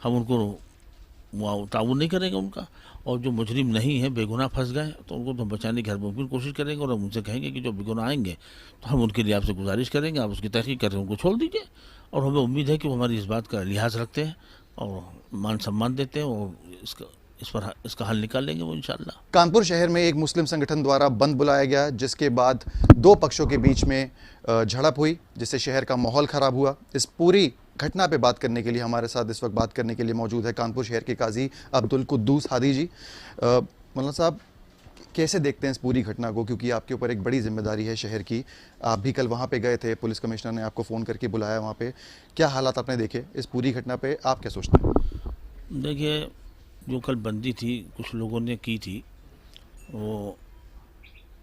हम उनको ताउन नहीं करेंगे उनका, और जो मुजरिम नहीं है, बेगुनाह फंस गए, तो उनको तो बचाने की हर मुमकिन कोशिश करेंगे, और हम उनसे कहेंगे कि जो बेगुनाह आएंगे तो हम उनके लिए आपसे गुजारिश करेंगे, आप उसकी तहकीक करके उनको छोड़ दीजिए। और हमें उम्मीद है कि वो हमारी इस बात का लिहाज रखते हैं और मान सम्मान देते हैं, और इसका हल निकाल लेंगे वो इंशाल्लाह। कानपुर शहर में एक मुस्लिम संगठन द्वारा बंद बुलाया गया, जिसके बाद दो पक्षों के बीच में झड़प हुई, जिससे शहर का माहौल ख़राब हुआ। इस पूरी घटना पे बात करने के लिए हमारे साथ इस वक्त बात करने के लिए मौजूद है कानपुर शहर के काजी अब्दुल कुद्दूस हादी जी। मौलाना साहब, कैसे देखते हैं इस पूरी घटना को, क्योंकि आपके ऊपर एक बड़ी जिम्मेदारी है शहर की। आप भी कल वहाँ पे गए थे, पुलिस कमिश्नर ने आपको फ़ोन करके बुलाया वहाँ पे, क्या हालात आपने देखे? इस पूरी घटना पे आप क्या सोचते हैं? देखिए, जो कल बंदी थी कुछ लोगों ने की थी, वो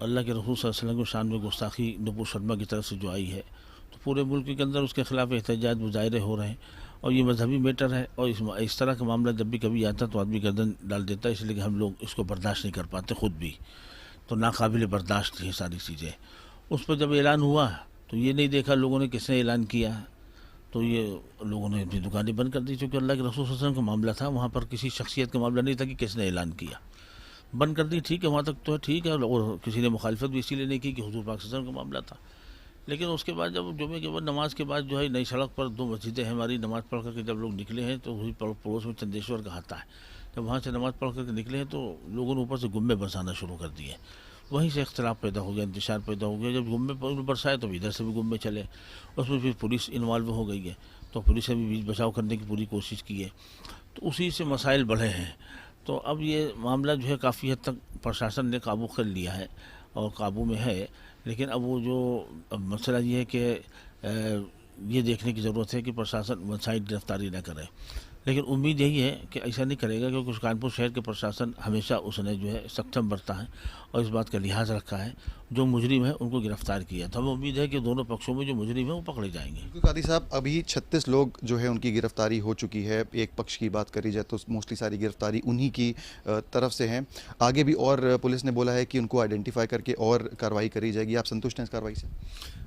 अल्लाह के रसूल सल्लल्लाहु अलैहि वसल्लम की शान में गुस्ताखी नुपुर शर्मा की तरफ से जो आई है, तो पूरे मुल्क के अंदर उसके खिलाफ एहतजाज मुजाहरे हो रहे हैं, और ये मजहबी मैटर है, और इस तरह का मामला जब भी कभी आता तो आदमी गर्दन डाल देता है, इसलिए कि हम लोग इसको बर्दाश्त नहीं कर पाते खुद भी, तो नाकाबिल बर्दाश्त है सारी चीज़ें। उस पर जब ऐलान हुआ तो ये नहीं देखा लोगों ने किसने ऐलान किया, तो ये लोगों ने अपनी दुकानें बंद कर दी, क्योंकि अल्लाह के रसूल सल्लल्लाहु अलैहि वसल्लम का मामला था, वहाँ पर किसी शख्सियत का मामला नहीं था कि किसने ऐलान किया। बंद कर दी, ठीक है, वहाँ तक तो ठीक है, और किसी ने मुखालिफत भी इसीलिए नहीं की कि हुजूर पाक सल्लल्लाहु अलैहि वसल्लम का मामला था। लेकिन उसके बाद जब जुमे के बाद नमाज के बाद जो है नई सड़क पर दो मस्जिदें हैं हमारी, नमाज़ पढ़ करके जब लोग निकले हैं, तो वही पड़ोस में चंदेश्वर का हाता है, जब वहाँ से नमाज़ पढ़ करके निकले हैं तो लोगों ने ऊपर से गुम्बे बरसाना शुरू कर दिए। वहीं से इख्तलाफ पैदा हो गया, इंतशार पैदा हो गया। जब गुम्बे बरसाए तो इधर से भी गुम्बे चले, उसमें फिर पुलिस इन्वॉल्व हो गई है, तो पुलिस ने भी बीच बचाव करने की पूरी कोशिश की है, तो उसी से मसाइल बढ़े हैं। तो अब ये मामला जो है काफ़ी हद तक प्रशासन ने काबू कर लिया है और काबू में है, लेकिन अब वो जो अब मसला ये है कि ये देखने की ज़रूरत है कि प्रशासन वन साइड गिरफ्तारी न करे, लेकिन उम्मीद यही है कि ऐसा नहीं करेगा, क्योंकि कानपुर शहर के प्रशासन हमेशा उसने जो है सक्षम बरता है और इस बात का लिहाज रखा है, जो मुजरिम है उनको गिरफ्तार किया। तो हमें उम्मीद है कि दोनों पक्षों में जो मुजरिम है वो पकड़े जाएंगे। कादी साहब, अभी 36 लोग जो है उनकी गिरफ्तारी हो चुकी है। एक पक्ष की बात करी जाए तो मोस्टली सारी गिरफ्तारी उन्हीं की तरफ से है। आगे भी और पुलिस ने बोला है कि उनको आइडेंटिफाई करके और कार्रवाई करी जाएगी। आप संतुष्ट हैं इस कार्रवाई से?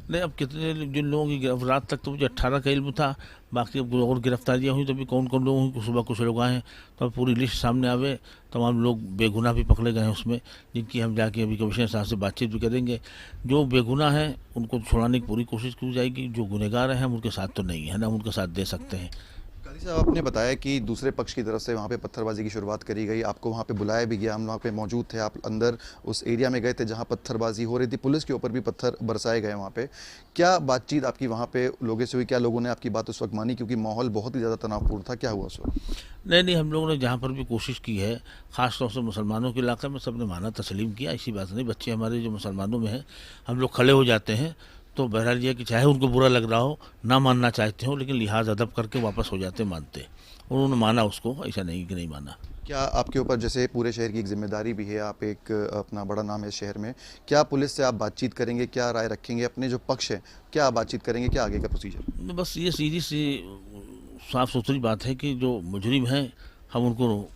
नहीं, अब कितने जिन लोगों की रात तक तो मुझे 18 का इल्म था, बाकी अब और गिरफ्तारियाँ हुई तो भी कौन कौन लोग हुई, सुबह कुछ लोग आए हैं, तो अब पूरी लिस्ट सामने आवे, तमाम लोग बेगुनाह भी पकड़े गए हैं उसमें, जिनकी हम जाके अभी कमिश्नर साहब से बातचीत भी करेंगे। जो बेगुनाह हैं उनको छुड़ाने की पूरी कोशिश की जाएगी, जो गुनहगार हैं हम उनके साथ तो नहीं है ना, हम उनके साथ दे सकते हैं। कादी साहब, आपने बताया कि दूसरे पक्ष की तरफ से वहाँ पे पत्थरबाजी की शुरुआत करी गई, आपको वहाँ पे बुलाया भी गया, हम वहाँ पे मौजूद थे, आप अंदर उस एरिया में गए थे जहाँ पत्थरबाजी हो रही थी, पुलिस के ऊपर भी पत्थर बरसाए गए वहाँ पे। क्या बातचीत आपकी वहाँ पे लोगों से हुई? क्या लोगों ने आपकी बात उस वक्त मानी, क्योंकि माहौल बहुत ही ज़्यादा तनावपूर्ण था? क्या हुआ उस वक्त? नहीं नहीं, हम लोगों ने जहाँ पर भी कोशिश की है, ख़ास तौर से मुसलमानों के इलाके में, सब ने माना, तस्लीम किया, ऐसी बात नहीं। बच्चे हमारे जो मुसलमानों में हैं, हम लोग खड़े हो जाते हैं, तो बहरहाल ये कि चाहे उनको बुरा लग रहा हो, ना मानना चाहते हो, लेकिन लिहाज अदब करके वापस हो जाते, मानते। उन्होंने माना उसको, ऐसा नहीं कि नहीं माना। क्या आपके ऊपर, जैसे पूरे शहर की एक जिम्मेदारी भी है, आप एक अपना बड़ा नाम है इस शहर में, क्या पुलिस से आप बातचीत करेंगे? क्या राय रखेंगे? अपने जो पक्ष है क्या आप बातचीत करेंगे? क्या आगे का प्रोसीजर? बस ये सीधी सी साफ़ सुथरी बात है कि जो मुजरिम हैं हम उनको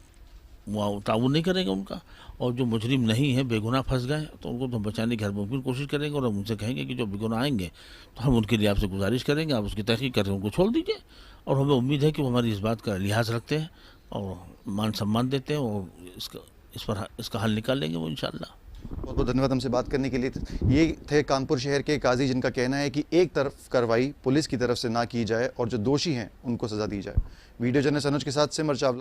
ताउन नहीं करेंगे उनका, और जो मुजरिम नहीं है, बेगुनाह फंस गए, तो उनको तो बचाने की हर मुमकिन कोशिश करेंगे, और हम उनसे कहेंगे कि जो बेगुनाह आएंगे तो हम उनके लिए आपसे गुजारिश करेंगे, आप उसकी तहकीक करके उनको छोड़ दीजिए। और हमें उम्मीद है कि वो हमारी इस बात का लिहाज रखते हैं और मान सम्मान देते हैं, और इसका हल निकाल लेंगे वो इंशाल्लाह। बहुत बहुत धन्यवाद हमसे बात करने के लिए। ये थे कानपुर शहर के काजी, जिनका कहना है कि एक तरफ कार्रवाई पुलिस की तरफ से ना की जाए और जो दोषी हैं उनको सज़ा दी जाए। वीडियो जर्नलिस्ट अनुज के साथ सिमर चावला।